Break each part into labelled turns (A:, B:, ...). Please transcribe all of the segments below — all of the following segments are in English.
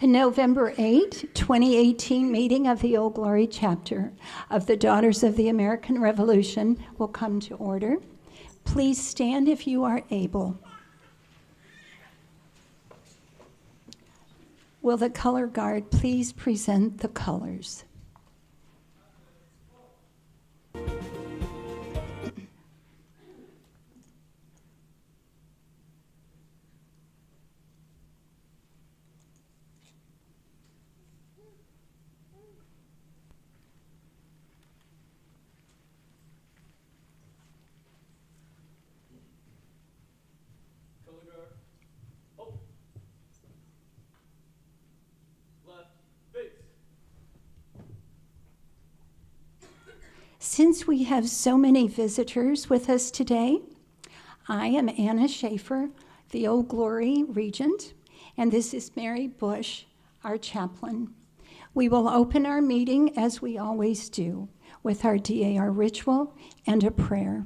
A: The November 8, 2018 meeting of the Old Glory chapter of the Daughters of the American Revolution will come to order. Please stand if you are able. Will the color guard please present the colors? Since we have so many visitors with us today, I am Anna Schaefer, the Old Glory Regent, and this is Mary Bush, our chaplain. We will open our meeting, as we always do, with our DAR ritual and a prayer.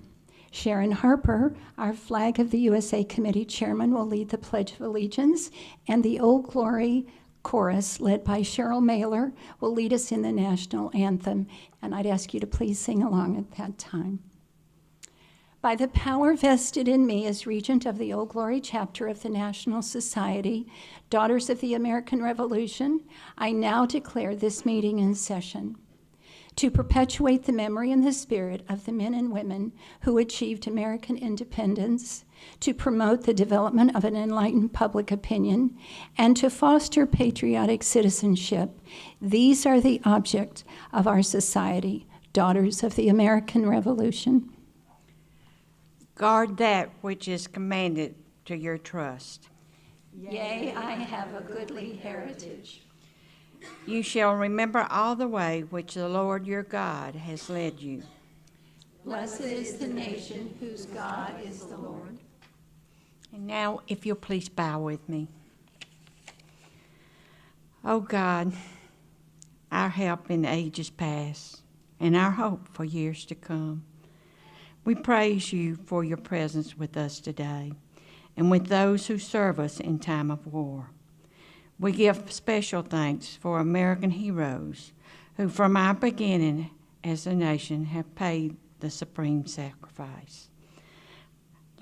A: Sharon Harper, our Flag of the USA Committee chairman, will lead the Pledge of Allegiance, and the Old Glory chorus, led by Cheryl Mailer, will lead us in the national anthem, and I'd ask you to please sing along at that time. By the power vested in me as Regent of the Old Glory chapter of the National Society, Daughters of the American Revolution, I now declare this meeting in session. To perpetuate the memory and the spirit of the men and women who achieved American independence, to promote the development of an enlightened public opinion, and to foster patriotic citizenship, these are the object of our society, Daughters of the American Revolution.
B: Guard that which is commanded to your trust.
A: Yea, I have a goodly heritage.
B: You shall remember all the way which the Lord your God has led you.
A: Blessed is the nation whose God is the Lord.
B: And now, if you'll please bow with me. Oh God, our help in ages past and our hope for years to come, we praise you for your presence with us today and with those who serve us in time of war. We give special thanks for American heroes who from our beginning as a nation have paid the supreme sacrifice.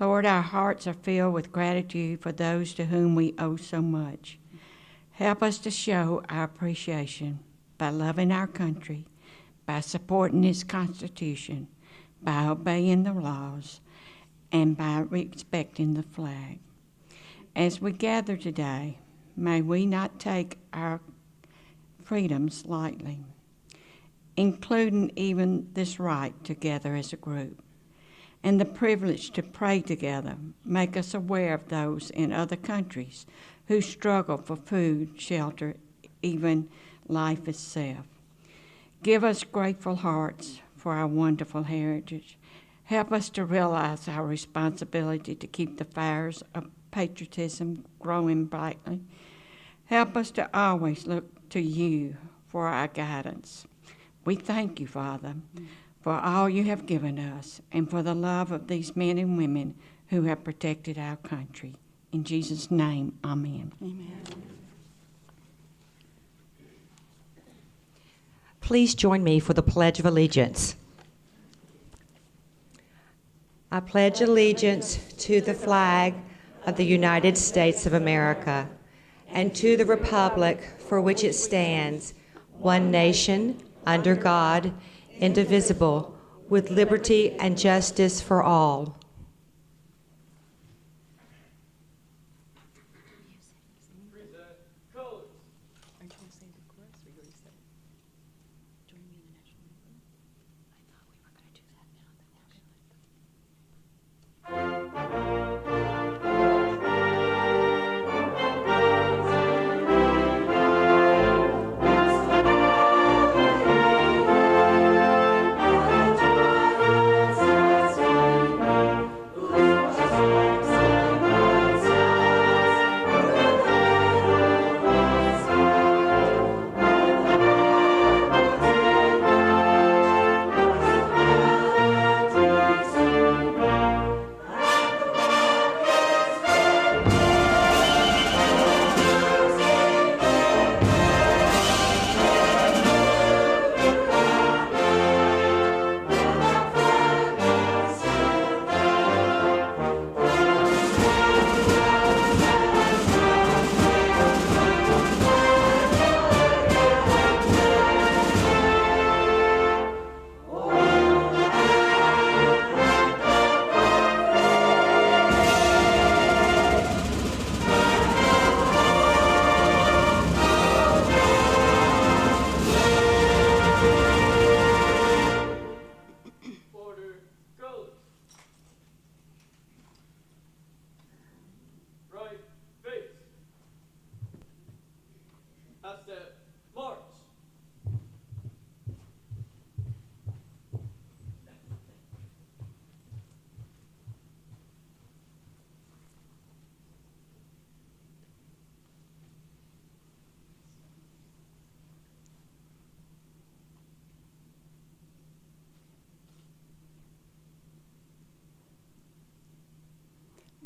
B: Lord, our hearts are filled with gratitude for those to whom we owe so much. Help us to show our appreciation by loving our country, by supporting its Constitution, by obeying the laws, and by respecting the flag. As we gather today, may we not take our freedoms lightly, including even this right to gather as a group, and the privilege to pray together. Make us aware of those in other countries who struggle for food, shelter, even life itself. Give us grateful hearts for our wonderful heritage. Help us to realize our responsibility to keep the fires of patriotism growing brightly. Help us to always look to you for our guidance. We thank you, Father, for all you have given us and for the love of these men and women who have protected our country. In Jesus' name, amen.
A: Amen.
C: Please join me for the Pledge of Allegiance. I pledge allegiance to the flag of the United States of America and to the republic for which it stands, one nation, under God, indivisible, with liberty and justice for all.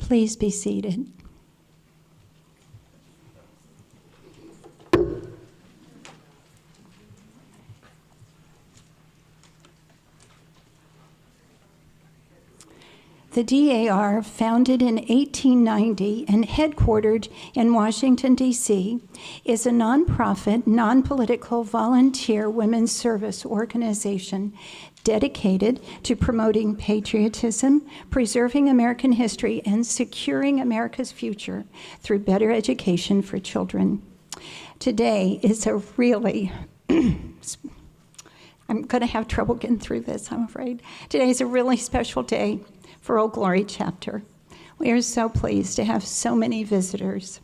A: Please be seated. The DAR, founded in 1890 and headquartered in Washington, D.C., is a nonprofit, non-political volunteer women's service organization dedicated to promoting patriotism, preserving American history, and securing America's future through better education for children. Today is a really I'm going to have trouble getting through this, I'm afraid. Today is a really special day for Old Glory Chapter. We are so pleased to have so many visitors.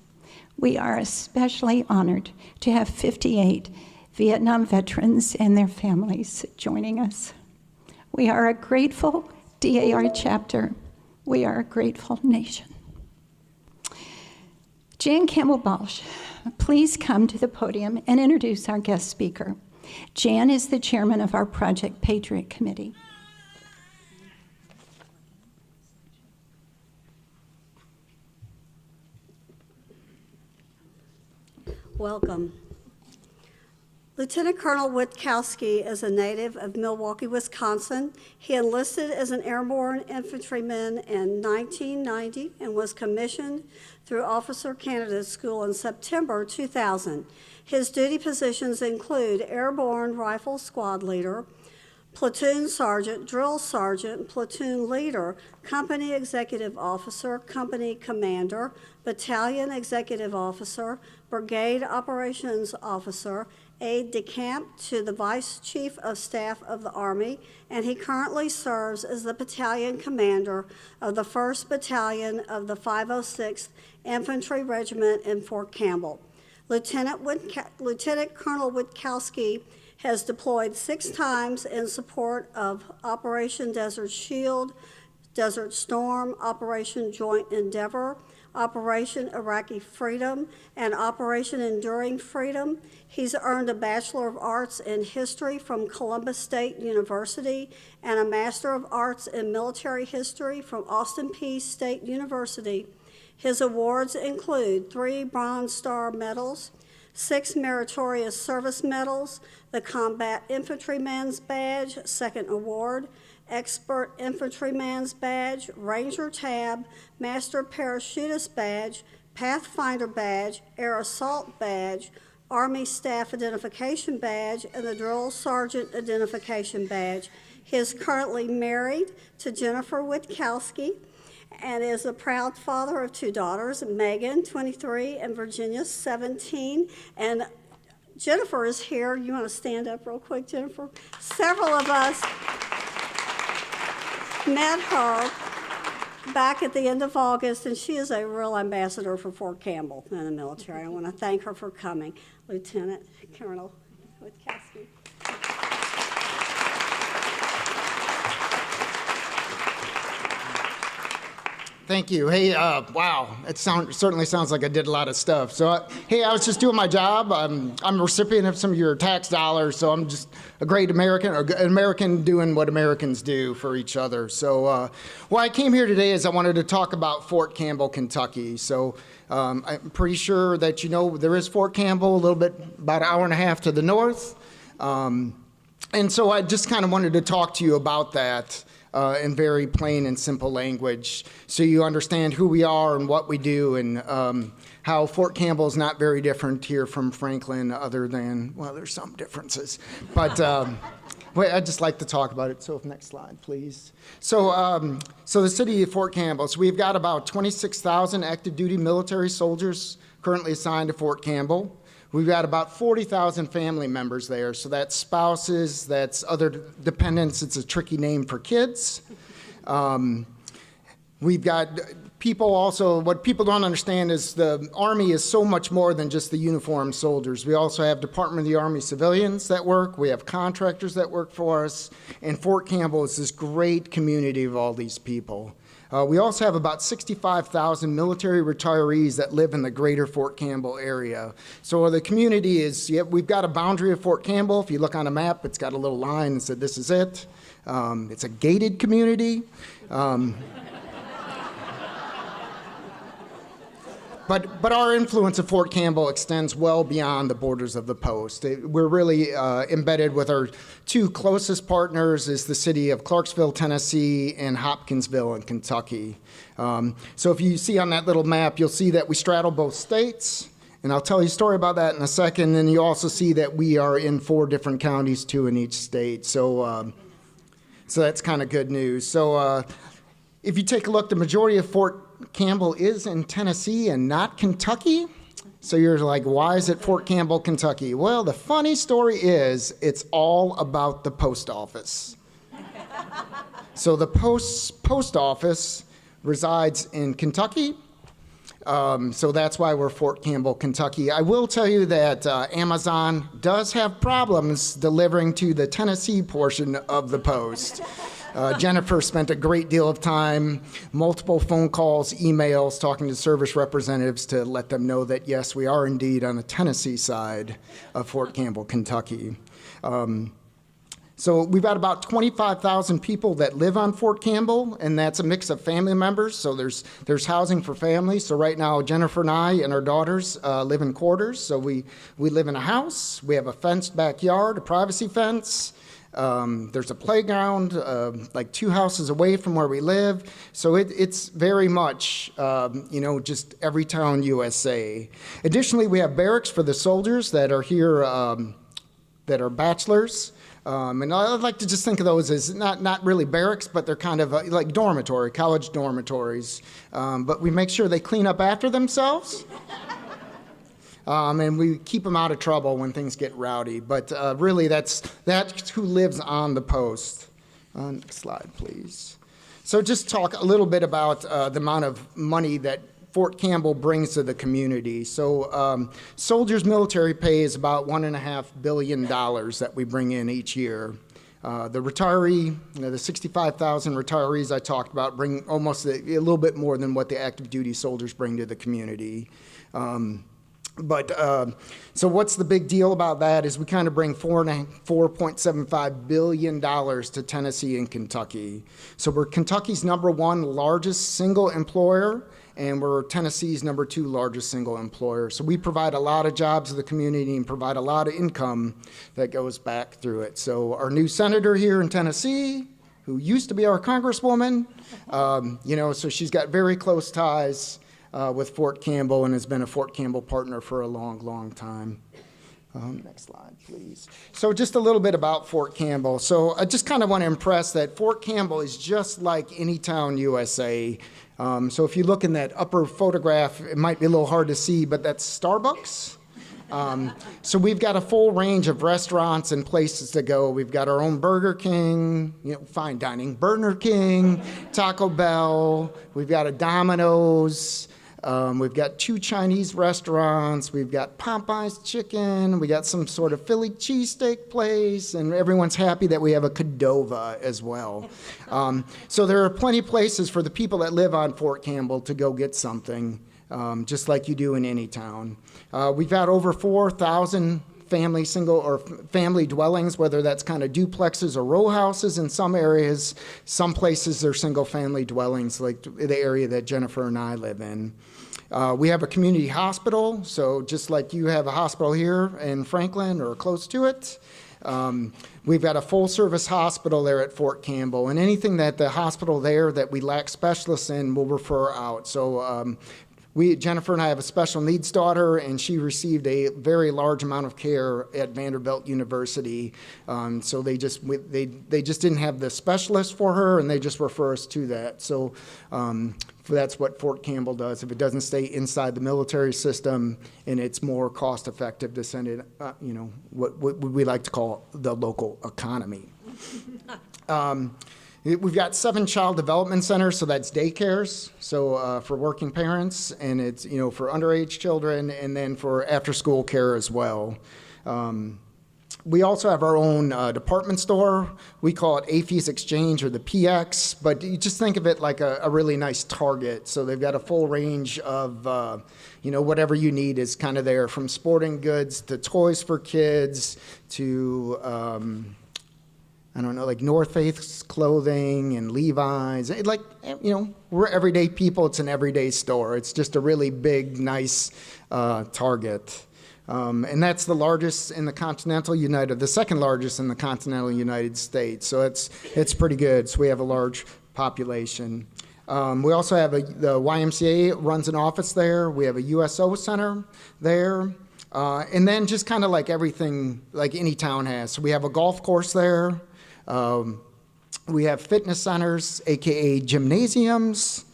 A: We are especially honored to have 58 Vietnam veterans and their families joining us. We are a grateful DAR chapter. We are a grateful nation. Jan Campbell-Balch, please come to the podium and introduce our guest speaker. Jan is the chairman of our Project Patriot Committee.
D: Welcome. Lieutenant Colonel Witkowski is a native of Milwaukee, Wisconsin. He enlisted as an airborne infantryman in 1990 and was commissioned through Officer Candidate School in September 2000. His duty positions include airborne rifle squad leader, platoon sergeant, drill sergeant, platoon leader, company executive officer, company commander, battalion executive officer, brigade operations officer, aide-de-camp to the Vice Chief of Staff of the Army, and he currently serves as the battalion commander of the 1st Battalion of the 506th Infantry Regiment in Fort Campbell. Lieutenant Colonel Witkowski has deployed 6 times in support of Operation Desert Shield, Desert Storm, Operation Joint Endeavor, Operation Iraqi Freedom, and Operation Enduring Freedom. He's earned a Bachelor of Arts in History from Columbus State University and a Master of Arts in Military History from Austin Peay State University. His awards include 3 Bronze Star Medals, 6 Meritorious Service Medals, the Combat Infantryman's Badge, 2nd Award, Expert Infantryman's Badge, Ranger Tab, Master Parachutist Badge, Pathfinder Badge, Air Assault Badge, Army Staff Identification Badge, and the Drill Sergeant Identification Badge. He is currently married to Jennifer Witkowski and is a proud father of 2 daughters, Megan, 23, and Virginia, 17. And Jennifer is here. You want to stand up real quick, Jennifer? Several of us met her back at the end of August, and she is a real ambassador for Fort Campbell in the military. I want to thank her for coming. Lieutenant Colonel Witkowski.
E: Thank you. Hey, wow, it certainly sounds like I did a lot of stuff. So, hey, I was just doing my job. I'm a recipient of some of your tax dollars, so I'm just a great American, or an American doing what Americans do for each other. So, why I came here today is I wanted to talk about Fort Campbell, Kentucky. So, I'm pretty sure that you know there is Fort Campbell, a little bit, about an hour and a half to the north. And so I just kind of wanted to talk to you about that. In very plain and simple language, so you understand who we are and what we do, and how Fort Campbell is not very different here from Franklin, other than, well, there's some differences. But I'd just like to talk about it. So next slide, please. So the city of Fort Campbell, so we've got about 26,000 active duty military soldiers currently assigned to Fort Campbell. We've got about 40,000 family members there, so that's spouses, that's other dependents. It's a tricky name for kids. We've got people also, what people don't understand is the Army is so much more than just the uniformed soldiers. We also have Department of the Army civilians that work. We have contractors that work for us. And Fort Campbell is this great community of all these people. We also have about 65,000 military retirees that live in the greater Fort Campbell area. So the community is, we've got a boundary of Fort Campbell. If you look on a map, it's got a little line that said, this is it. It's a gated community. But our influence at Fort Campbell extends well beyond the borders of the post. We're really embedded with our two closest partners is the city of Clarksville, Tennessee, and Hopkinsville in Kentucky. So if you see on that little map, you'll see that we straddle both states, and I'll tell you a story about that in a second. And you also see that we are in 4 different counties, 2 in each state. So that's kind of good news. So if you take a look, the majority of Fort Campbell is in Tennessee and not Kentucky. So you're like, why is it Fort Campbell, Kentucky? Well, the funny story is it's all about the post office. So the post office resides in Kentucky. So that's why we're Fort Campbell, Kentucky. I will tell you that Amazon does have problems delivering to the Tennessee portion of the post. Jennifer spent a great deal of time, multiple phone calls, emails, talking to service representatives to let them know that, yes, we are indeed on the Tennessee side of Fort Campbell, Kentucky. So we've got about 25,000 people that live on Fort Campbell, and that's a mix of family members. So there's housing for families. So right now, Jennifer and I and our daughters live in quarters. So we live in a house. We have a fenced backyard, a privacy fence. There's a playground like 2 houses away from where we live. So it's very much, just every town USA. Additionally, we have barracks for the soldiers that are here that are bachelors. And I'd like to just think of those as not really barracks, but they're kind of like college dormitories. But we make sure they clean up after themselves. And we keep them out of trouble when things get rowdy. But really, that's who lives on the post. Next slide, please. So just talk a little bit about the amount of money that Fort Campbell brings to the community. So soldiers' military pay is about $1.5 billion that we bring in each year. The retiree, the 65,000 retirees I talked about bring almost a little bit more than what the active duty soldiers bring to the community. So what's the big deal about that is we kind of bring $4.75 billion to Tennessee and Kentucky. So we're Kentucky's #1 largest single employer, and we're Tennessee's #2 largest single employer. So we provide a lot of jobs to the community and provide a lot of income that goes back through it. So our new senator here in Tennessee, who used to be our congresswoman, so she's got very close ties with Fort Campbell and has been a Fort Campbell partner for a long, long time. Next slide, please. So just a little bit about Fort Campbell. So I just kind of want to impress that Fort Campbell is just like any town USA. So if you look in that upper photograph, it might be a little hard to see, but that's Starbucks. So we've got a full range of restaurants and places to go. We've got our own Burger King, fine dining, Burger King, Taco Bell. We've got a Domino's. We've got 2 Chinese restaurants. We've got Popeye's chicken. We got some sort of Philly cheesesteak place, and everyone's happy that we have a Qdoba as well. So there are plenty of places for the people that live on Fort Campbell to go get something, just like you do in any town. We've got over 4,000 family dwellings, whether that's kind of duplexes or row houses in some areas. Some places they're single family dwellings, like the area that Jennifer and I live in. We have a community hospital, so just like you have a hospital here in Franklin or close to it, we've got a full-service hospital there at Fort Campbell, and anything that the hospital there that we lack specialists in, we'll refer out. So Jennifer and I have a special needs daughter, and she received a very large amount of care at Vanderbilt University. So they just didn't have the specialist for her, and they just refer us to that. So that's what Fort Campbell does. If it doesn't stay inside the military system, and it's more cost effective to send it, what we like to call the local economy. We've got 7 child development centers, so that's daycares, so for working parents, and it's for underage children, and then for after-school care as well. We also have our own department store. We call it AFES Exchange, or the PX, but you just think of it like a really nice Target. So they've got a full range of whatever you need is kind of there, from sporting goods to toys for kids to I don't know, like North Face clothing and Levi's. Like, you know, we're everyday people. It's an everyday store. It's just a really big, nice Target. And that's the largest in the the second largest in the continental United States. So it's pretty good. So we have a large population. We also have the YMCA runs an office there. We have a USO center there. And then just kind of like everything like any town has. So we have a golf course there. We have fitness centers, AKA gymnasiums.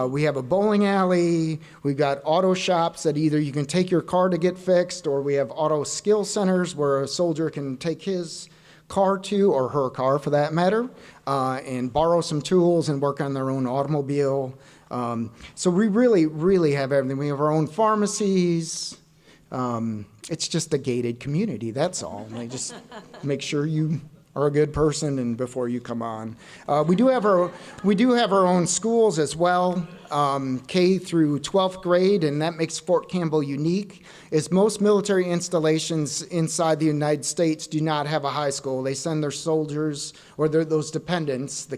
E: We have a bowling alley. We've got auto shops that either you can take your car to get fixed, or we have auto skill centers where a soldier can take his car to, or her car for that matter, and borrow some tools and work on their own automobile. So we really, really have everything. We have our own pharmacies. It's just a gated community, that's all. They just make sure you are a good person and before you come on. We do have our own schools as well, K through 12th grade, and that makes Fort Campbell unique. Is most military installations inside the United States do not have a high school. They send their soldiers or those dependents,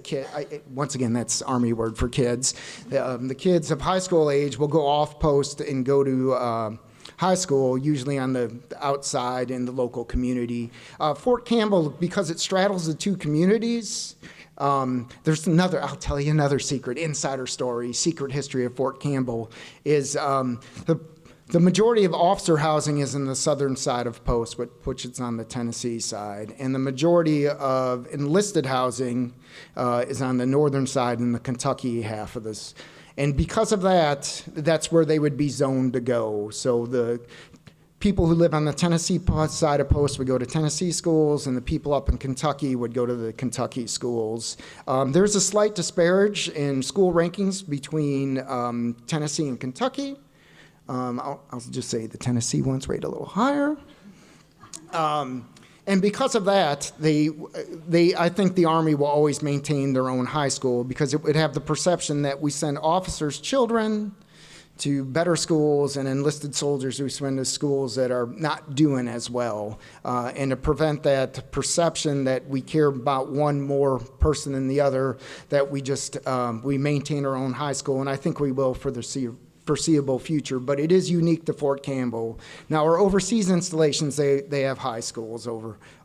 E: once again, that's Army word for kids. The kids of high school age will go off post and go to high school, usually on the outside in the local community. Fort Campbell, because it straddles the two communities, there's I'll tell you another secret, insider story, secret history of Fort Campbell, is the majority of officer housing is in the southern side of post, which is on the Tennessee side, and the majority of enlisted housing is on the northern side in the Kentucky half of this. And because of that, that's where they would be zoned to go. So the people who live on the Tennessee side of post would go to Tennessee schools, and the people up in Kentucky would go to the Kentucky schools. There's a slight disparage in school rankings between Tennessee and Kentucky. I'll just say the Tennessee ones rate a little higher. And because of that, I think the Army will always maintain their own high school, because it would have the perception that we send officers' children to better schools and enlisted soldiers who send to schools that are not doing as well. And to prevent that perception that we care about one more person than the other, that we maintain our own high school, and I think we will for the foreseeable future, but it is unique to Fort Campbell. Now, our overseas installations, they have high schools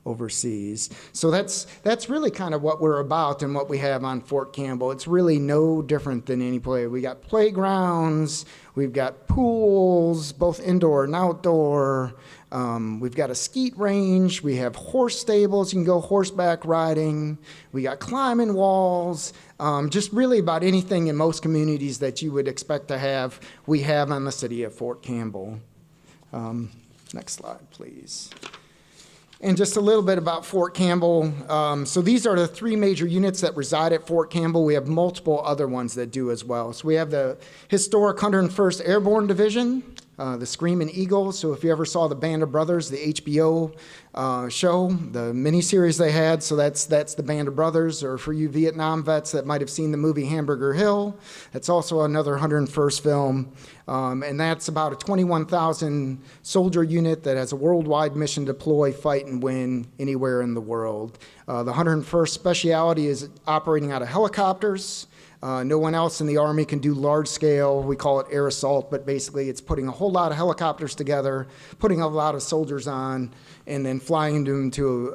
E: overseas. So that's really kind of what we're about and what we have on Fort Campbell. It's really no different than any place. We got playgrounds, we've got pools, both indoor and outdoor. We've got a skeet range. We have horse stables. You can go horseback riding. We got climbing walls. Just really about anything in most communities that you would expect to have, we have on the city of Fort Campbell. Next slide, please. And just a little bit about Fort Campbell. So these are the three major units that reside at Fort Campbell. We have multiple other ones that do as well. So we have the historic 101st Airborne Division, the Screaming Eagles. So if you ever saw the Band of Brothers, the HBO show, the miniseries they had, so that's the Band of Brothers. Or for you Vietnam vets that might have seen the movie Hamburger Hill, that's also another 101st film. And that's about a 21,000 soldier unit that has a worldwide mission to deploy, fight, and win anywhere in the world. The 101st specialty is operating out of helicopters. No one else in the Army can do large scale, we call it air assault, but basically it's putting a whole lot of helicopters together, putting a lot of soldiers on, and then flying them to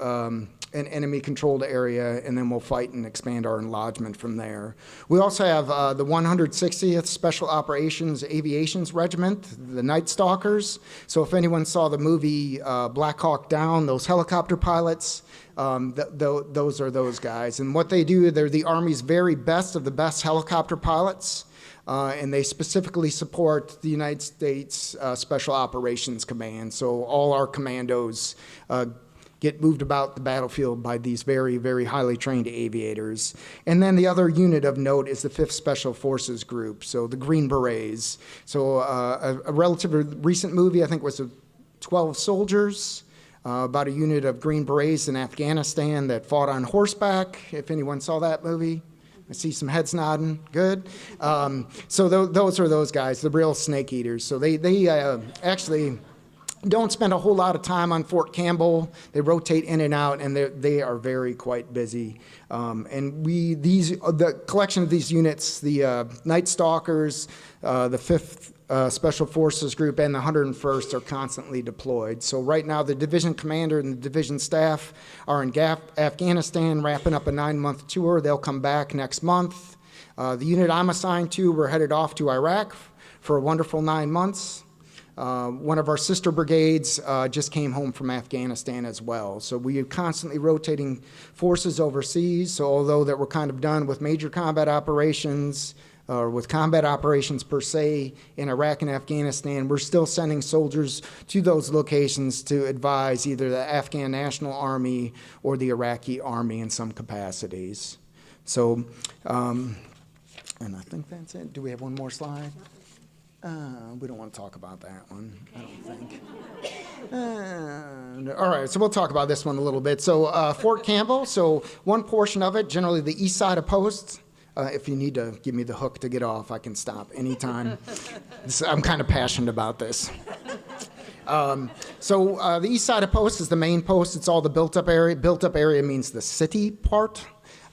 E: an enemy-controlled area, and then we'll fight and expand our enlargement from there. We also have the 160th Special Operations Aviations Regiment, the Night Stalkers. So if anyone saw the movie Black Hawk Down, those helicopter pilots, those are those guys. And what they do, they're the Army's very best of the best helicopter pilots. And they specifically support the United States Special Operations Command. So all our commandos get moved about the battlefield by these very, very highly trained aviators. And then the other unit of note is the 5th Special Forces Group, so the Green Berets. So a relatively recent movie, I think, was 12 soldiers, about a unit of Green Berets in Afghanistan that fought on horseback, if anyone saw that movie. I see some heads nodding. Good. So those are those guys, the real snake eaters. So they actually, don't spend a whole lot of time on Fort Campbell. They rotate in and out, and they are very quite busy. And the collection of these units, the Night Stalkers, the 5th Special Forces Group, and the 101st are constantly deployed. So right now, the division commander and the division staff are in Afghanistan, wrapping up a 9-month tour. They'll come back next month. The unit I'm assigned to, we're headed off to Iraq for a wonderful 9 months. One of our sister brigades just came home from Afghanistan as well. So we are constantly rotating forces overseas. So although that we're kind of done with major combat operations, or with combat operations per se in Iraq and Afghanistan, we're still sending soldiers to those locations to advise either the Afghan National Army or the Iraqi Army in some capacities. So, and I think that's it. Do we have one more slide? We don't want to talk about that one, I don't think. All right, so we'll talk about this one a little bit. So Fort Campbell, so one portion of it, generally the east side of posts. If you need to give me the hook to get off, I can stop anytime. I'm kind of passionate about this. So the east side of posts is the main post. It's all the built-up area. Built-up area means the city part.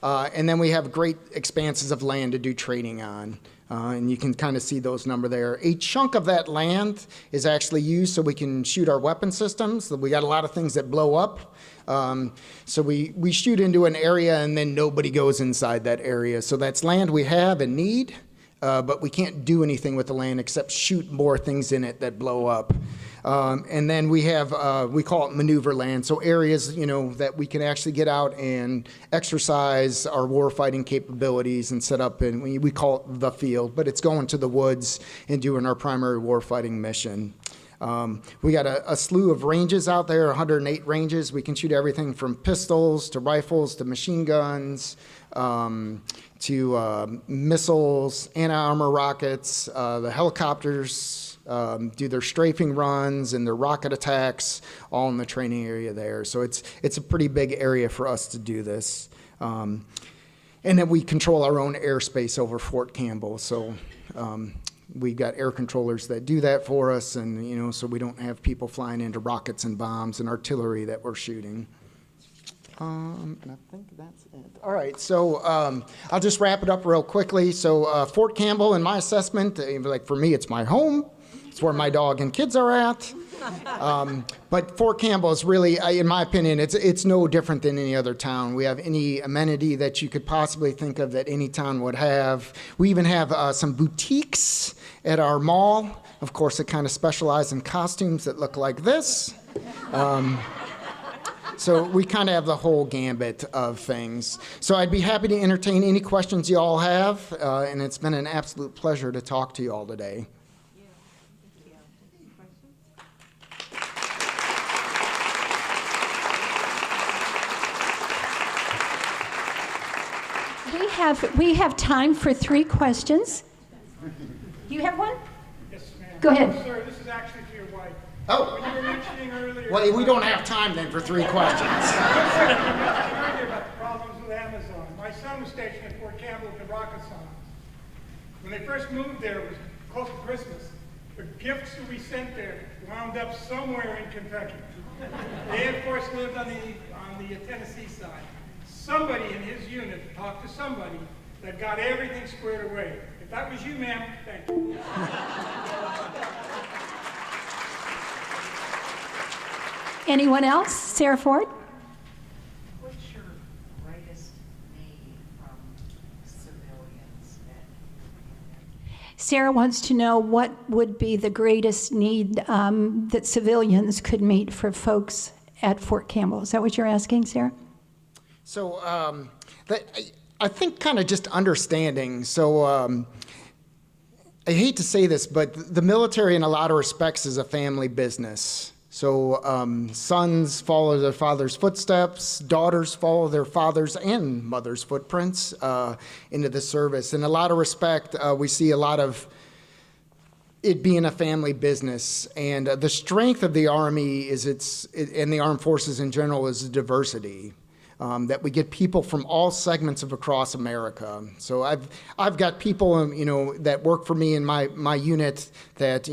E: And then we have great expanses of land to do training on. And you can kind of see those number there. A chunk of that land is actually used so we can shoot our weapon systems. We got a lot of things that blow up. So we shoot into an area and then nobody goes inside that area. So that's land we have and need, but we can't do anything with the land except shoot more things in it that blow up. And then we have, we call it maneuver land, so areas, that we can actually get out and exercise our warfighting capabilities and set up, and we call it the field, but it's going to the woods and doing our primary warfighting mission. We got a slew of ranges out there, 108 ranges. We can shoot everything from pistols to rifles to machine guns, to missiles, anti-armor rockets, the helicopters, do their strafing runs and their rocket attacks, all in the training area there. So it's a pretty big area for us to do this. And then we control our own airspace over Fort Campbell. So we've got air controllers that do that for us, and so we don't have people flying into rockets and bombs and artillery that we're shooting. And I think that's it. All right, so I'll just wrap it up real quickly. So Fort Campbell, in my assessment, like for me, it's my home. It's where my dog and kids are at. But Fort Campbell is really, in my opinion, it's no different than any other town. We have any amenity that you could possibly think of that any town would have. We even have some boutiques at our mall. Of course, they kind of specialize in costumes that look like this. So we kind of have the whole gambit of things. So I'd be happy to entertain any questions you all have, and it's been an absolute pleasure to talk to you all today.
A: We have time for 3 questions. Do you have one?
F: Yes, ma'am.
A: Go ahead.
F: Sir, this is actually for your wife.
E: Oh.
F: When you were mentioning earlier...
E: Well, we don't have time then for 3 questions.
F: You mentioned earlier about the problems with Amazon. My son was stationed at Fort Campbell with the rocket science. When they first moved there, it was close to Christmas. The gifts that we sent there wound up somewhere in Kentucky. They, of course, lived on the Tennessee side. Somebody in his unit talked to somebody that got everything squared away. If that was you, ma'am, thank you.
A: Anyone else? Sarah Ford?
G: What's your greatest need from civilians?
A: Sarah wants to know what would be the greatest need that civilians could meet for folks at Fort Campbell. Is that what you're asking, Sarah?
E: So I think kind of just understanding. So I hate to say this, but the military in a lot of respects is a family business. So sons follow their father's footsteps, daughters follow their father's and mother's footprints into the service. In a lot of respect, we see a lot of it being a family business. And the strength of the Army is and the armed forces in general is diversity. that we get people from all segments of across America. So I've got people, that work for me in my unit that,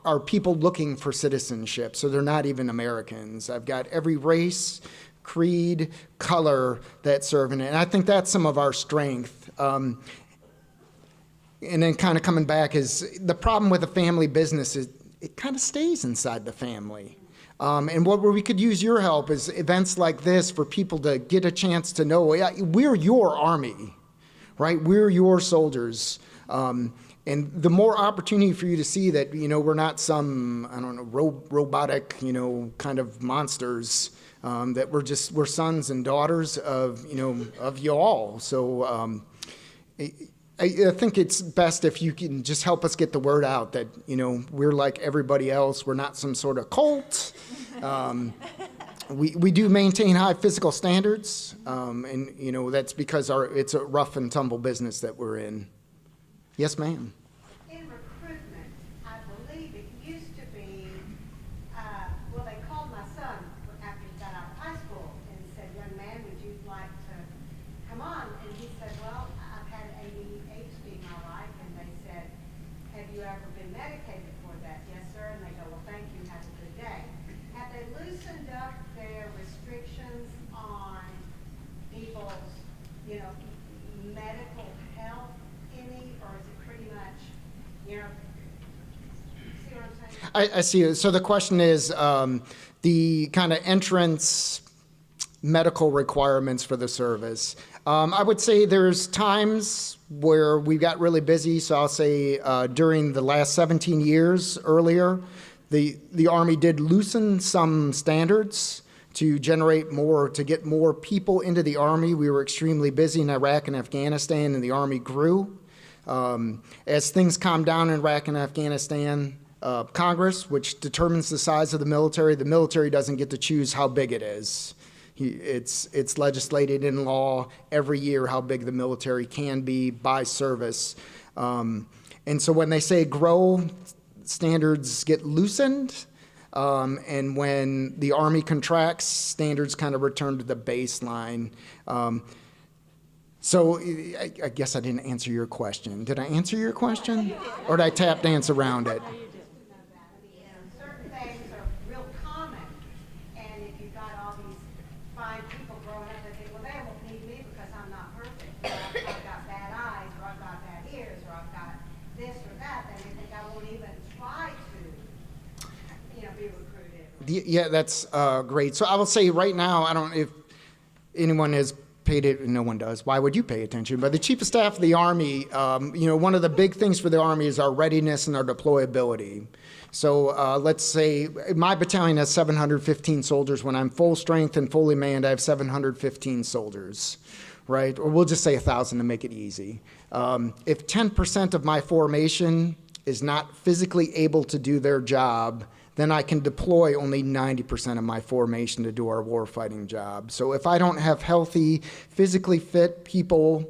E: are people looking for citizenship. So they're not even Americans. I've got every race, creed, color that serve in it. And I think that's some of our strength. And then kind of coming back is the problem with a family business is it kind of stays inside the family. And where we could use your help is events like this for people to get a chance to know, yeah, we're your army, right? We're your soldiers. And the more opportunity for you to see that, we're not some, I don't know, robotic, kind of monsters, that we're sons and daughters of, of you all. So I think it's best if you can just help us get the word out that, we're like everybody else. We're not some sort of cult. We do maintain high physical standards, and, that's because it's a rough and tumble business that we're in. Yes, ma'am.
H: In recruitment, I believe it used to be, they called my son after he got out of high school and said, young man, would you like to come on? And he said, well, I've had ADHD my life. And they said, have you ever been medicated for that? Yes, sir. And they go, well, thank you. Have a good day. Have they loosened up their restrictions on people's, medical health any, or is it pretty much, see what I'm saying?
E: I see. So the question is the kind of entrance medical requirements for the service. I would say there's times where we got really busy. So I'll say during the last 17 years earlier, the Army did loosen some standards to get more people into the Army. We were extremely busy in Iraq and Afghanistan, and the Army grew. As things calmed down in Iraq and Afghanistan, Congress, which determines the size of the military doesn't get to choose how big it is. It's legislated in law every year how big the military can be by service. And so when they say grow, standards get loosened. And when the Army contracts, standards kind of return to the baseline. So I guess I didn't answer your question. Did I answer your question? Or did I tap dance around it?
H: Certain things are real common, and if you've got all these fine people growing up, they think, well, they won't need me because I'm not perfect. Well, I've got bad eyes, or I've got bad ears, or I've got this or that, then they think I won't even try to, be recruited.
E: Yeah, that's great. So I will say right now, I don't know if anyone has paid it. No one does. Why would you pay attention? But the Chief of Staff of the Army, one of the big things for the Army is our readiness and our deployability. So let's say my battalion has 715 soldiers. When I'm full strength and fully manned, I have 715 soldiers, right? Or we'll just say 1,000 to make it easy. If 10% of my formation is not physically able to do their job, then I can deploy only 90% of my formation to do our warfighting job. So if I don't have healthy, physically fit people,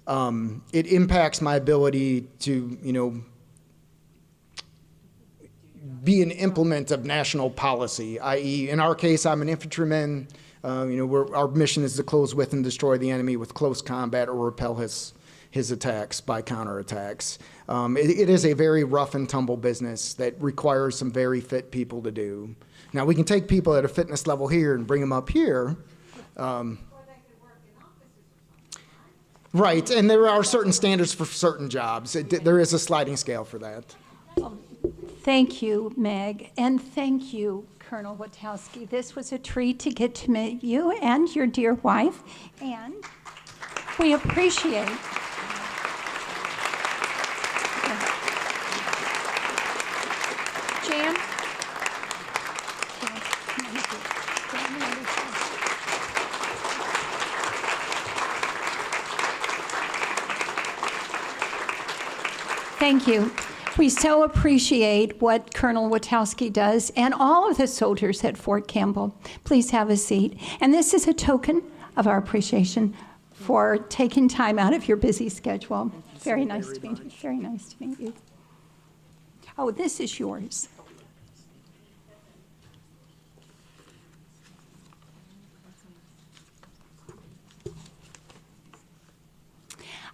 E: it impacts my ability to, be an implement of national policy, i.e., in our case, I'm an infantryman. Our mission is to close with and destroy the enemy with close combat or repel his attacks by counterattacks. It is a very rough and tumble business that requires some very fit people to do. Now, we can take people at a fitness level here and bring them up here. Right, and there are certain standards for certain jobs. There is a sliding scale for that.
A: Thank you, Meg, and thank you, Colonel Witowski. This was a treat to get to meet you and your dear wife, and we appreciate Jan? Thank you. We so appreciate what Colonel Witowski does and all of the soldiers at Fort Campbell. Please have a seat. And this is a token of our appreciation for taking time out of your busy schedule. Very nice to meet you. Very nice to meet you. Oh, this is yours.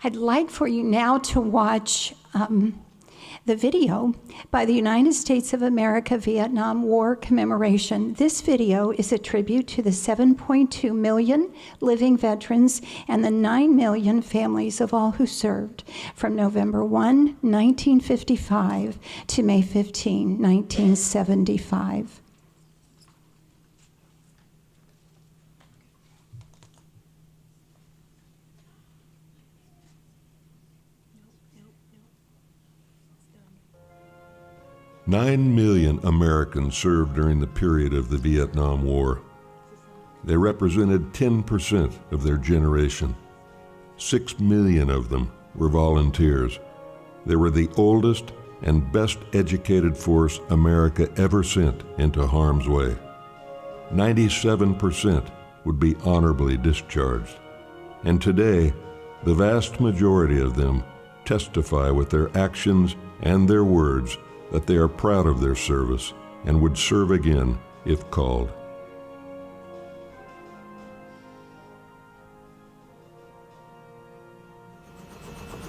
A: I'd like for you now to watch the video by the United States of America Vietnam War Commemoration. This video is a tribute to the 7.2 million living veterans and the 9 million families of all who served from November 1, 1955 to May 15, 1975.
I: Nine million Americans served during the period of the Vietnam War. They represented 10% of their generation. 6 million of them were volunteers. They were the oldest and best educated force America ever sent into harm's way. 97% would be honorably discharged. And today, the vast majority of them testify with their actions and their words that they are proud of their service and would serve again if called.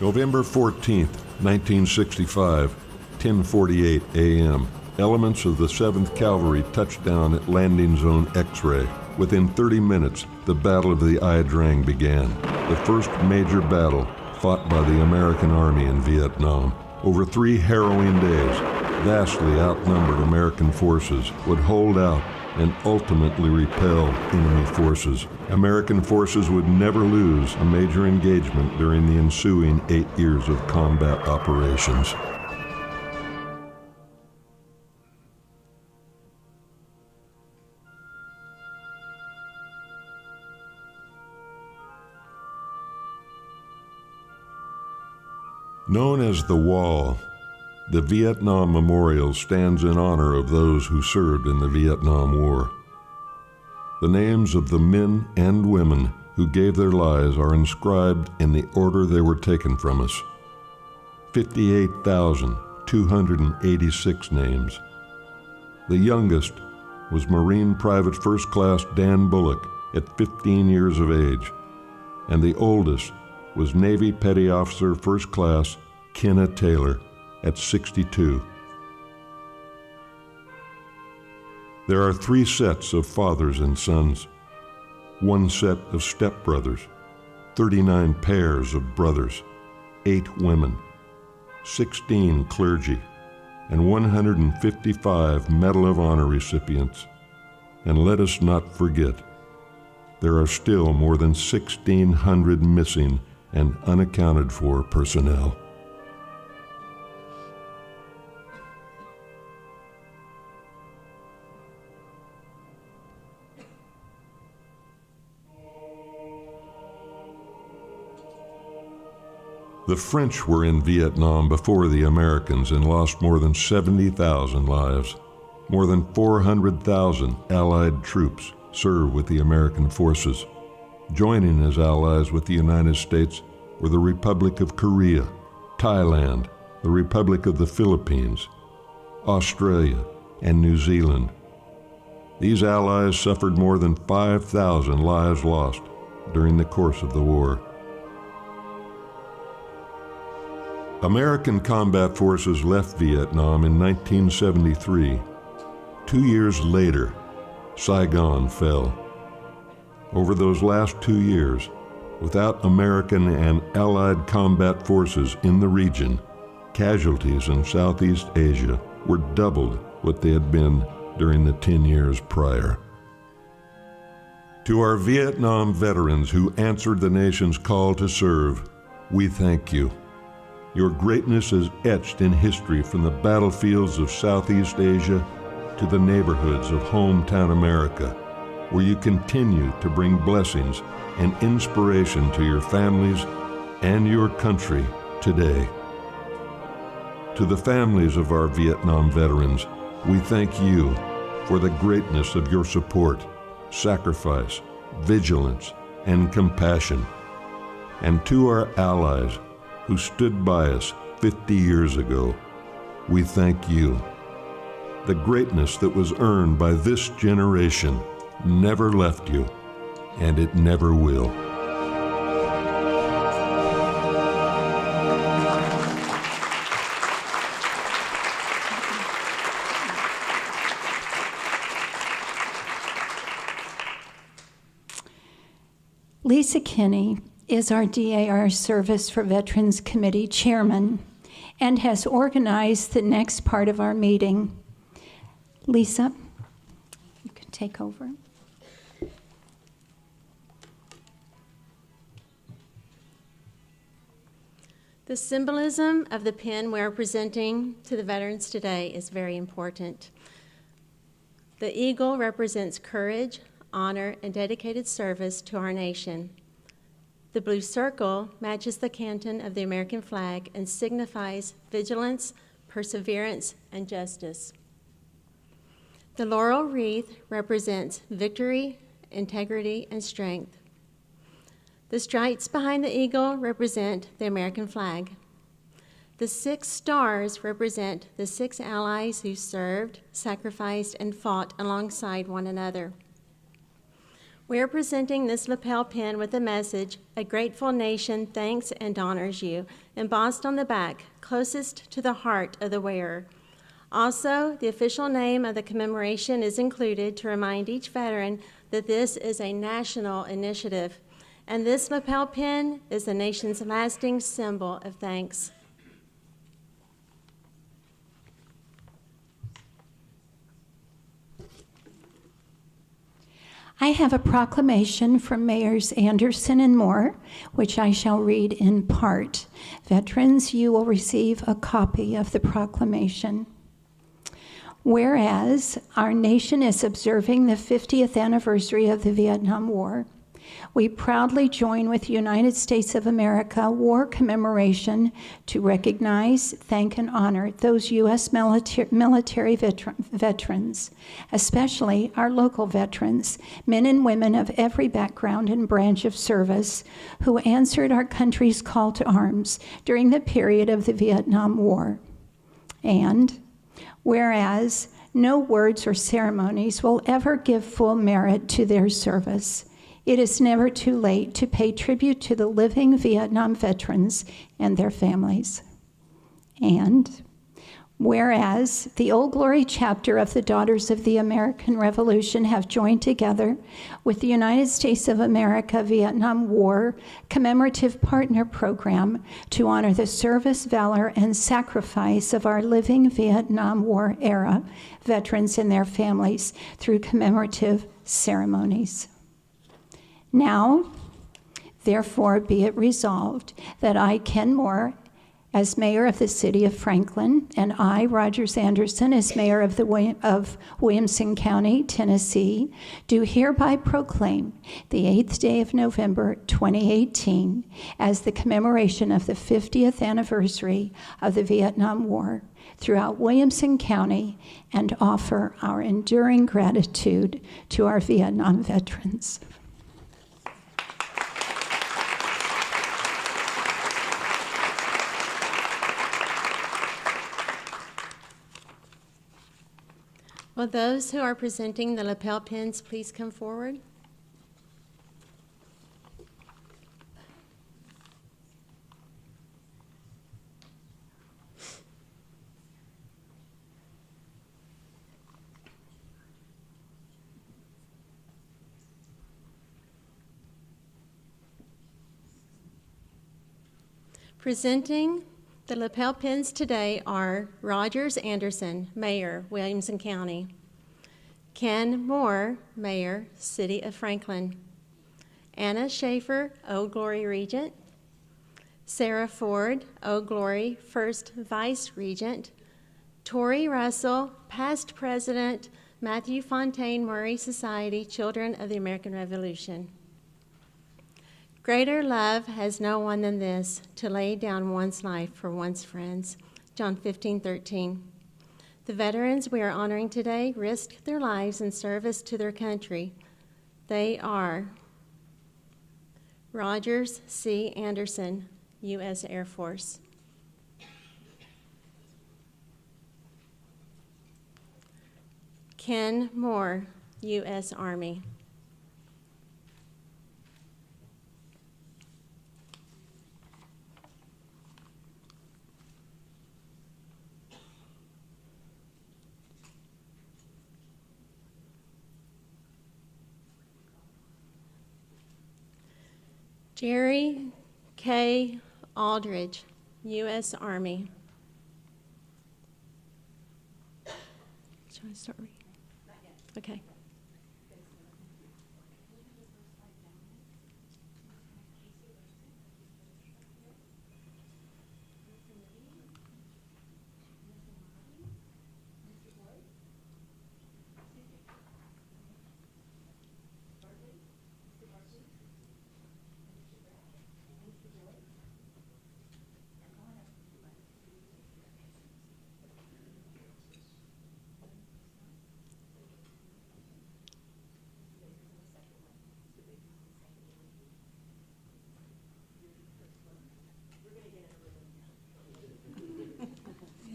I: November 14th, 1965, 10:48 a.m. Elements of the 7th Cavalry touched down at Landing Zone X-Ray. Within 30 minutes, the Battle of the Ia Drang began, the first major battle fought by the American Army in Vietnam. Over 3 harrowing days, vastly outnumbered American forces would hold out and ultimately repel enemy forces. American forces would never lose a major engagement during the ensuing 8 years of combat operations. Known as the Wall, the Vietnam Memorial stands in honor of those who served in the Vietnam War. The names of the men and women who gave their lives are inscribed in the order they were taken from us. 58,286 names. The youngest was Marine Private First Class Dan Bullock at 15 years of age, and the oldest was Navy Petty Officer First Class Kenna Taylor at 62. There are 3 sets of fathers and sons, 1 set of stepbrothers, 39 pairs of brothers, 8 women, 16 clergy, and 155 Medal of Honor recipients. And let us not forget, there are still more than 1,600 missing and unaccounted for personnel. The French were in Vietnam before the Americans and lost more than 70,000 lives. More than 400,000 Allied troops served with the American forces. Joining as allies with the United States were the Republic of Korea, Thailand, the Republic of the Philippines, Australia, and New Zealand. These allies suffered more than 5,000 lives lost during the course of the war. American combat forces left Vietnam in 1973. 2 years later, Saigon fell. Over those last 2 years, without American and Allied combat forces in the region, casualties in Southeast Asia were doubled what they had been during the 10 years prior. To our Vietnam veterans who answered the nation's call to serve, we thank you. Your greatness is etched in history from the battlefields of Southeast Asia to the neighborhoods of hometown America, where you continue to bring blessings and inspiration to your families and your country today. To the families of our Vietnam veterans, we thank you for the greatness of your support, sacrifice, vigilance, and compassion. And to our allies who stood by us 50 years ago, we thank you. The greatness that was earned by this generation never left you, and it never will.
A: Lisa Kinney is our DAR Service for Veterans Committee Chairman and has organized the next part of our meeting. Lisa, you can take over.
J: The symbolism of the pin we are presenting to the veterans today is very important. The eagle represents courage, honor, and dedicated service to our nation. The blue circle matches the canton of the American flag and signifies vigilance, perseverance, and justice. The laurel wreath represents victory, integrity, and strength. The stripes behind the eagle represent the American flag. The 6 stars represent the 6 allies who served, sacrificed, and fought alongside one another. We are presenting this lapel pin with a message, "A grateful nation thanks and honors you," embossed on the back, closest to the heart of the wearer. Also, the official name of the commemoration is included to remind each veteran that this is a national initiative, and this lapel pin is the nation's lasting symbol of thanks.
A: I have a proclamation from Mayors Anderson and Moore, which I shall read in part. Veterans, you will receive a copy of the proclamation. Whereas our nation is observing the 50th anniversary of the Vietnam War, we proudly join with the United States of America War Commemoration to recognize, thank, and honor those U.S. military veterans, especially our local veterans, men and women of every background and branch of service, who answered our country's call to arms during the period of the Vietnam War. And whereas no words or ceremonies will ever give full merit to their service, it is never too late to pay tribute to the living Vietnam veterans and their families. And whereas the Old Glory chapter of the Daughters of the American Revolution have joined together with the United States of America Vietnam War Commemorative Partner Program to honor the service, valor, and sacrifice of our living Vietnam War era veterans and their families through commemorative ceremonies. Now, therefore, be it resolved that I, Ken Moore, as mayor of the city of Franklin, and I, Rogers Anderson, as mayor of Williamson County, Tennessee, do hereby proclaim the 8th day of November 2018 as the commemoration of the 50th anniversary of the Vietnam War throughout Williamson County, and offer our enduring gratitude to our Vietnam veterans.
J: Will those who are presenting the lapel pins please come forward? Presenting the lapel pins today are Rogers Anderson, Mayor, Williamson County; Ken Moore, Mayor, City of Franklin; Anna Schaefer, Old Glory Regent; Sarah Ford, Old Glory First Vice Regent; Tori Russell, Past President, Matthew Fontaine Murray Society, Children of the American Revolution. Greater love has no one than this, to lay down one's life for one's friends. John 15:13. The veterans we are honoring today risked their lives in service to their country. They are Rogers C. Anderson, U.S. Air Force; Ken Moore, U.S. Army; Jerry K. Aldridge, U.S. Army. Should I start reading? Okay.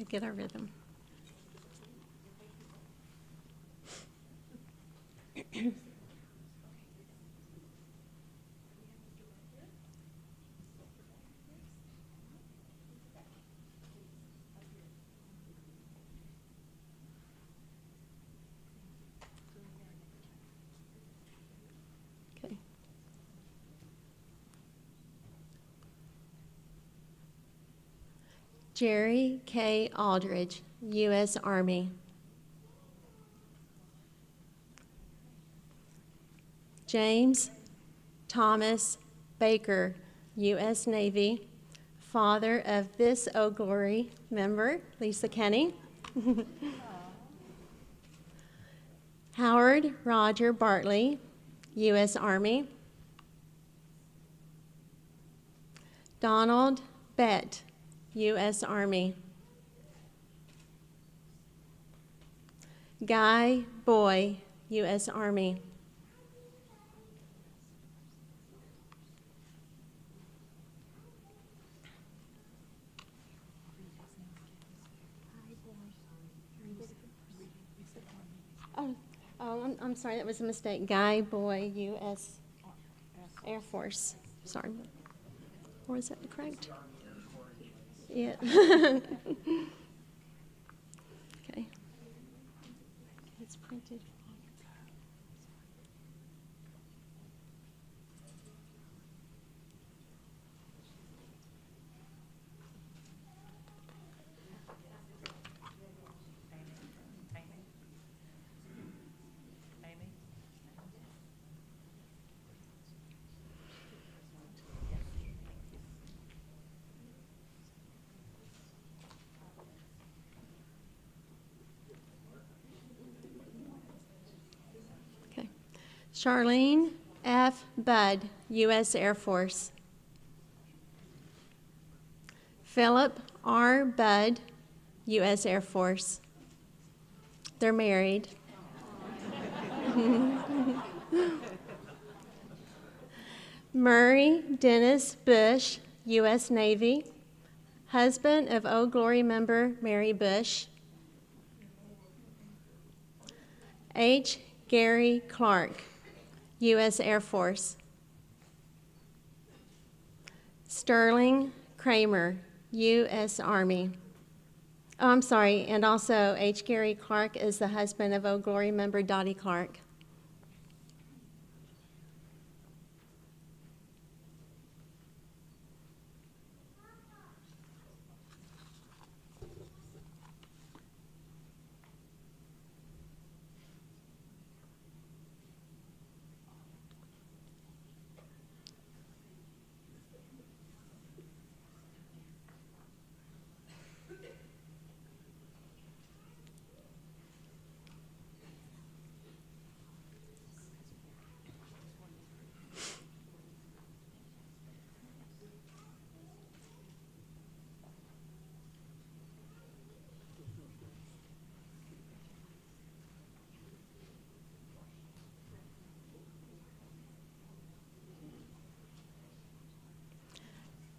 J: Get our rhythm. Okay. Jerry K. Aldridge, U.S. Army. James Thomas Baker, U.S. Navy, father of this Oh Glory member, Lisa Kenny. Howard Roger Bartley, U.S. Army. Donald Bett, U.S. Army. Guy Boy, U.S. Army. I'm sorry, that was a mistake. Guy Boy, U.S. Air Force. Sorry. Or is that correct? Yeah. Okay. It's printed. Charlene F. Budd, U.S. Air Force. Philip R. Budd, U.S. Air Force. They're married. Murray Dennis Bush, U.S. Navy, husband of Oh Glory member Mary Bush. H. Gary Clark, U.S. Air Force. Sterling Kramer, U.S. Army. Oh, I'm sorry, and also H. Gary Clark is the husband of Oh Glory member Dottie Clark.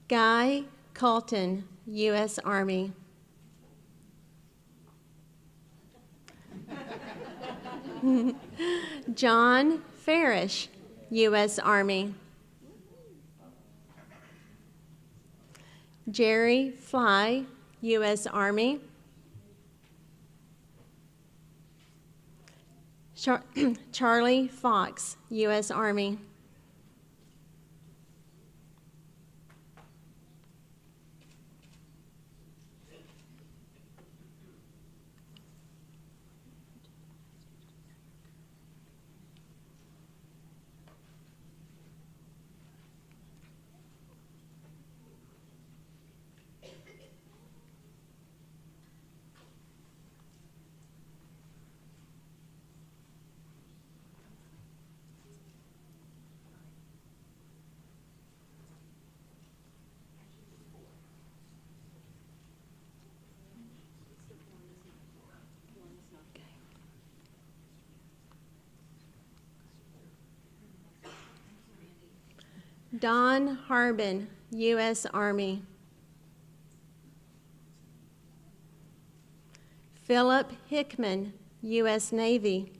J: Guy Colton, U.S. Army. John Farish, U.S. Army. Jerry Fly, U.S. Army. Charlie Fox, U.S. Army. Don Harbin, U.S. Army. Philip Hickman, U.S. Navy.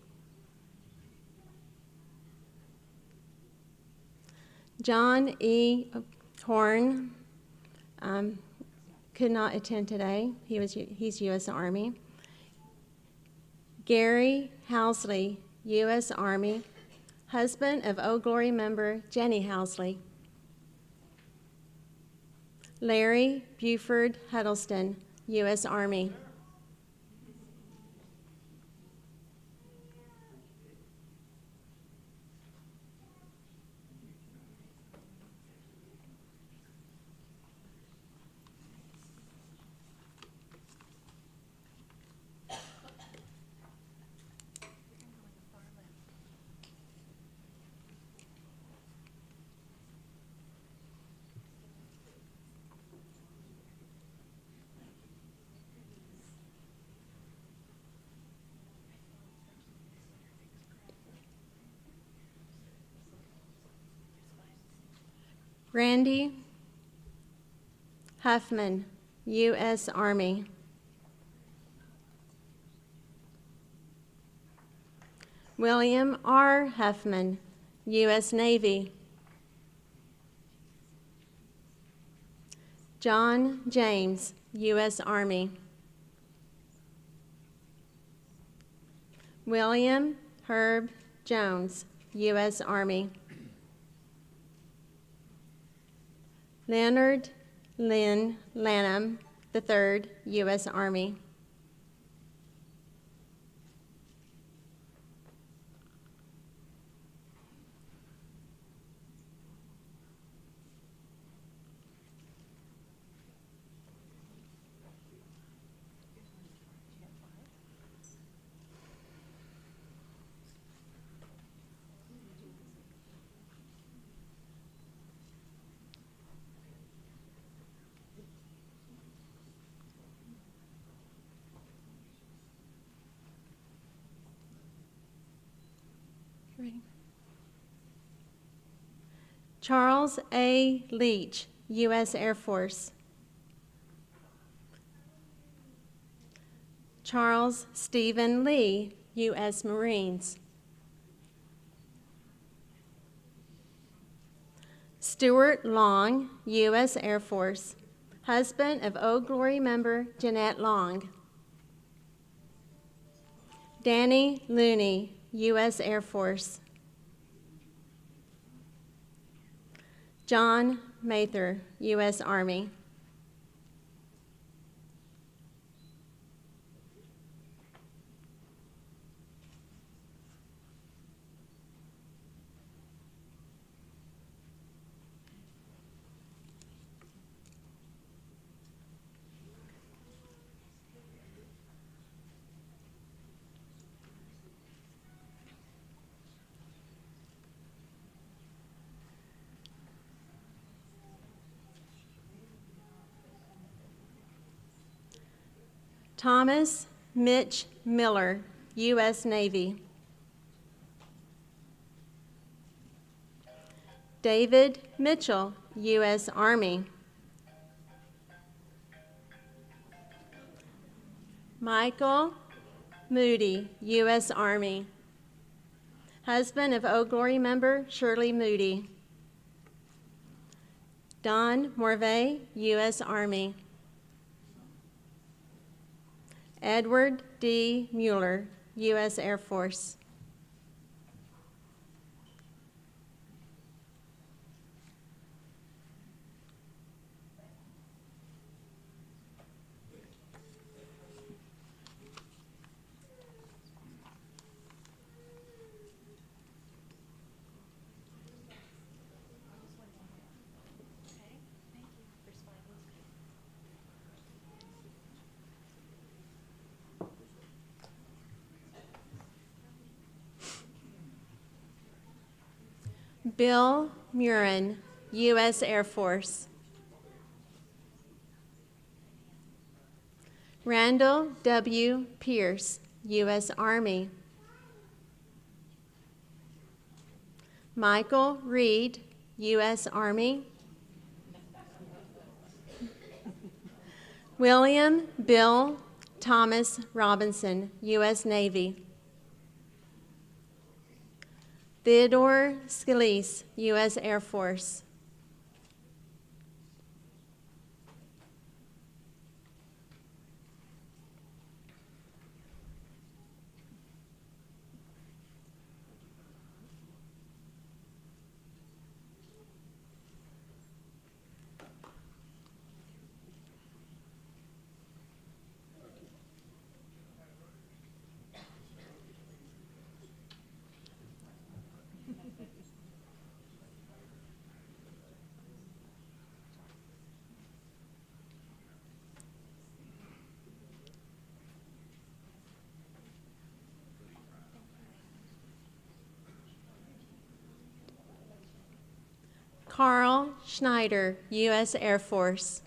J: John E. Horn could not attend today. He's U.S. Army. Gary Housley, U.S. Army, husband of Old Glory member Jenny Housley. Larry Buford Huddleston, U.S. Army. Randy Huffman, U.S. Army. William R. Huffman, U.S. Navy. John James, U.S. Army. William Herb Jones, U.S. Army. Leonard Lynn Lanham III, U.S. Army. Ready? Charles A. Leach, U.S. Air Force. Charles Stephen Lee, U.S. Marines. Stuart Long, U.S. Air Force, husband of Old Glory member Jeanette Long. Danny Looney, U.S. Air Force. John Mather, U.S. Army. Thomas Mitch Miller, U.S. Navy. David Mitchell, U.S. Army. Michael Moody, U.S. Army, husband of Old Glory member Shirley Moody. Don Morvay, U.S. Army. Edward D. Mueller, U.S. Air Force. Bill Murin, U.S. Air Force. Randall W. Pierce, U.S. Army. Michael Reed, U.S. Army. William Bill Thomas Robinson, U.S. Navy. Theodore Scalise, U.S. Air Force. Carl Schneider, U.S. Air Force.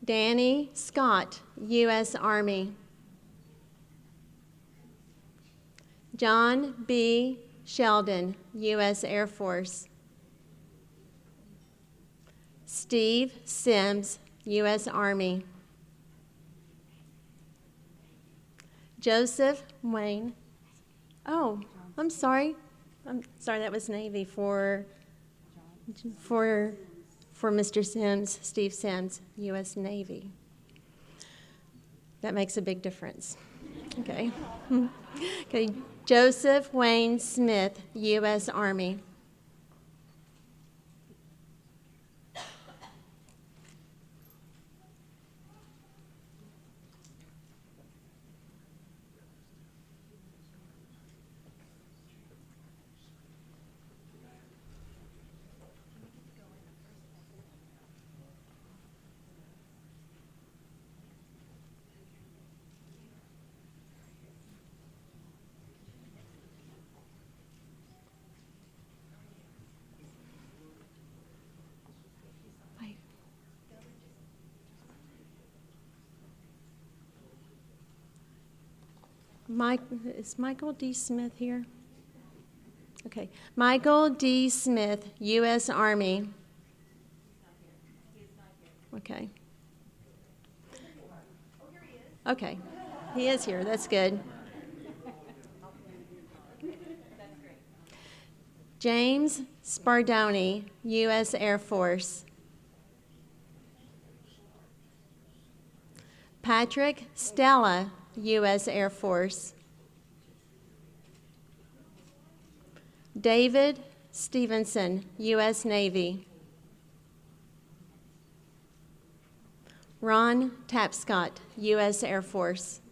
J: Danny Scott, U.S. Army. John B. Sheldon, U.S. Air Force. Steve Sims, U.S. Army. Joseph Wayne. Oh, I'm sorry. That was Navy for Mr. Sims, Steve Sims, U.S. Navy. That makes a big difference. Okay. Okay. Joseph Wayne Smith, U.S. Army. Is Michael D. Smith here? Okay. Michael D. Smith, U.S. Army. Okay. Okay. He is here. That's good. James Spardoni, U.S. Air Force. Patrick Stella, U.S. Air Force. David Stevenson, U.S. Navy. Ron Tapscott, U.S. Air Force.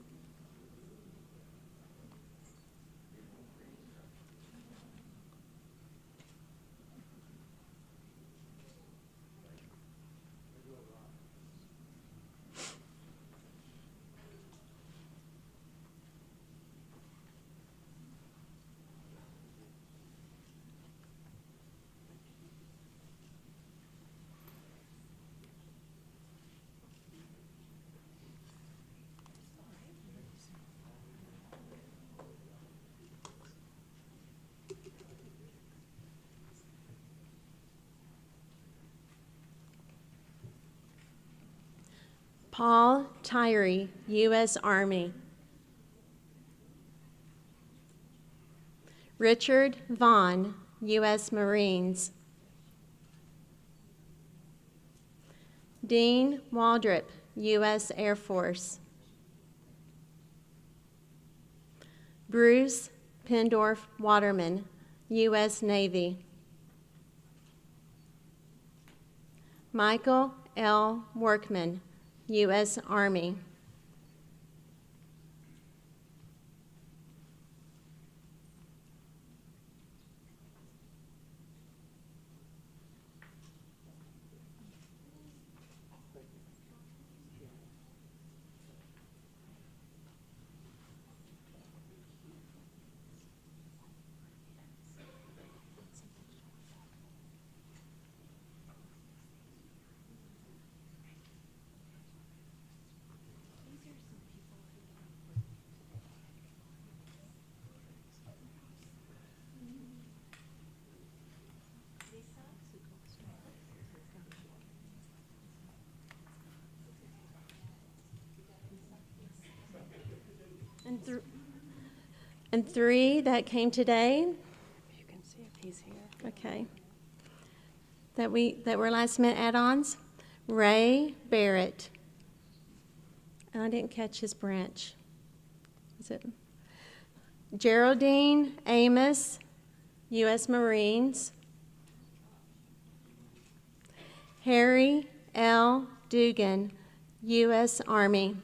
J: Paul Tyree, U.S. Army. Richard Vaughn, U.S. Marines. Dean Waldrop, U.S. Air Force. Bruce Pendorf Waterman, U.S. Navy. Michael L. Workman, U.S. Army. And 3 that came today. You can see if he's here. Okay. That were last minute add-ons. Ray Barrett. And I didn't catch his branch. Is it Geraldine Amos, U.S. Marines. Harry L. Dugan, U.S. Army.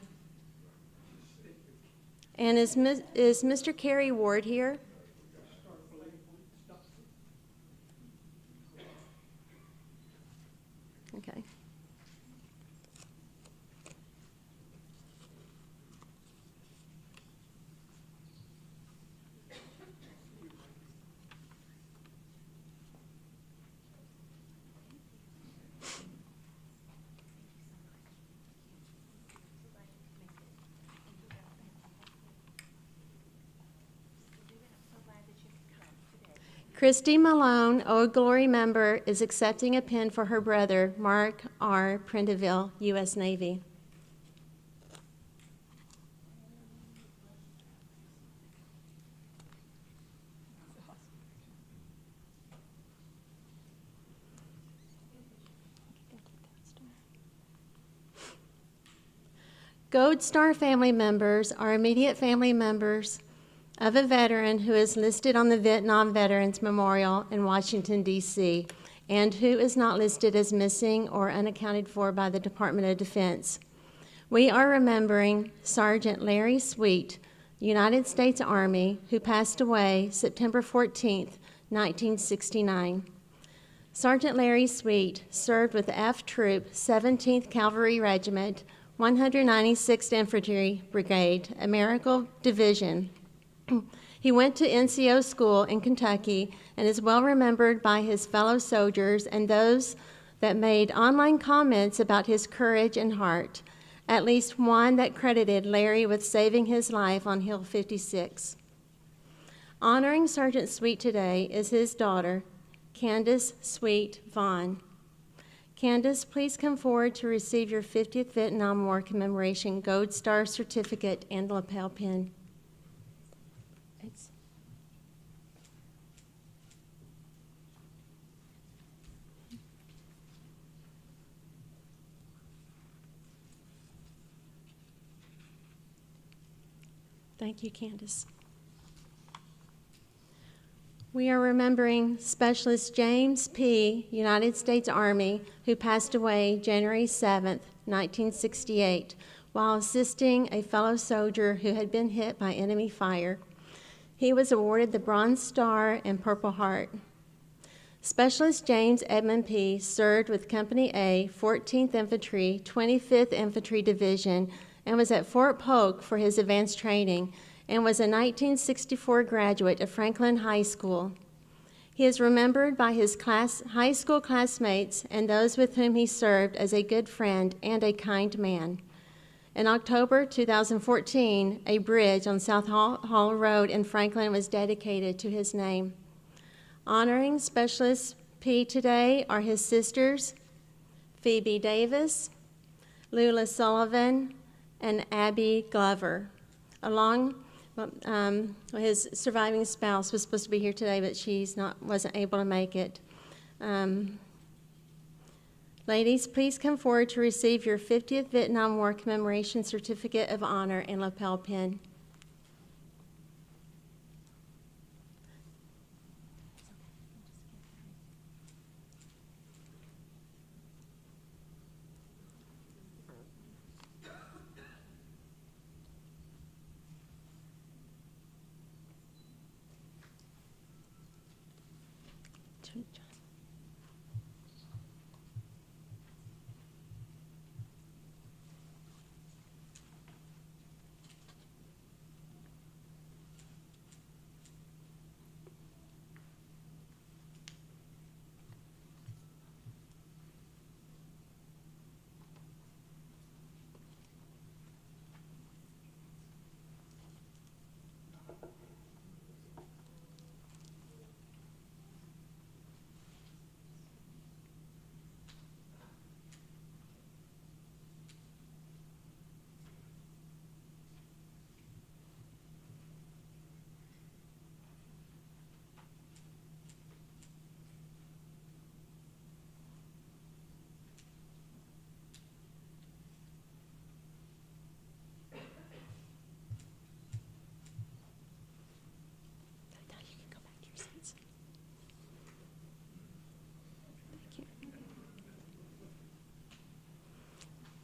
J: And is Mr. Kerry Ward here? Okay. Christy Malone, Old Glory member, is accepting a pin for her brother, Mark R. Prindeville, U.S. Navy. Gold Star family members are immediate family members of a veteran who is listed on the Vietnam Veterans Memorial in Washington, D.C., and who is not listed as missing or unaccounted for by the Department of Defense. We are remembering Sergeant Larry Sweet, United States Army, who passed away September 14th, 1969. Sergeant Larry Sweet served with F Troop, 17th Cavalry Regiment, 196th Infantry Brigade, American Division. He went to NCO school in Kentucky and is well remembered by his fellow soldiers and those that made online comments about his courage and heart, at least one that credited Larry with saving his life on Hill 56. Honoring Sergeant Sweet today is his daughter, Candace Sweet Vaughn. Candace, please come forward to receive your 50th Vietnam War Commemoration Gold Star Certificate and lapel pin. Thank you, Candace. We are remembering Specialist James P., United States Army, who passed away January 7th, 1968, while assisting a fellow soldier who had been hit by enemy fire. He was awarded the Bronze Star and Purple Heart. Specialist James Edmund P. served with Company A, 14th Infantry, 25th Infantry Division, and was at Fort Polk for his advanced training, and was a 1964 graduate of Franklin High School. He is remembered by his high school classmates and those with whom he served as a good friend and a kind man. In October 2014, a bridge on South Hall Road in Franklin was dedicated to his name. Honoring Specialist P today are his sisters, Phoebe Davis, Lula Sullivan, and Abby Glover. Along, his surviving spouse was supposed to be here today, but wasn't able to make it. Ladies, please come forward to receive your 50th Vietnam War Commemoration Certificate of Honor and lapel pin.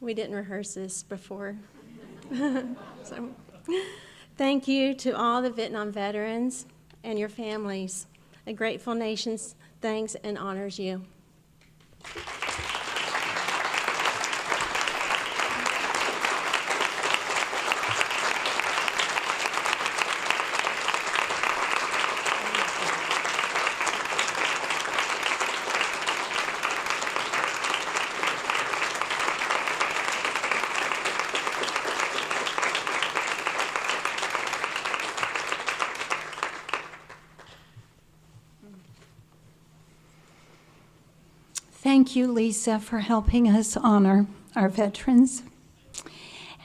J: We didn't rehearse this before. So, thank you to all the Vietnam veterans and your families. A grateful nation thanks and honors you.
A: Thank you, Lisa, for helping us honor our veterans.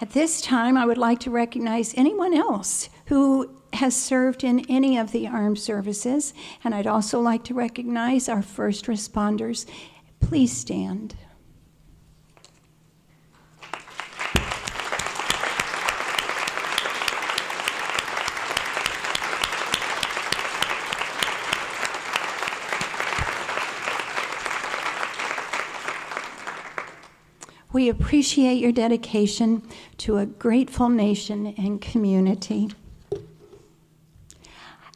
A: At this time, I would like to recognize anyone else who has served in any of the armed services, and I'd also like to recognize our first responders. Please stand. We appreciate your dedication to a grateful nation and community.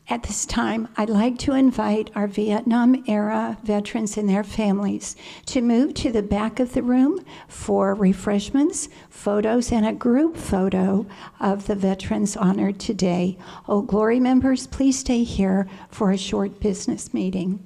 A: At this time, I'd like to invite our Vietnam-era veterans and their families to move to the back of the room for refreshments, photos, and a group photo of the veterans honored today. Old Glory members, please stay here for a short business meeting.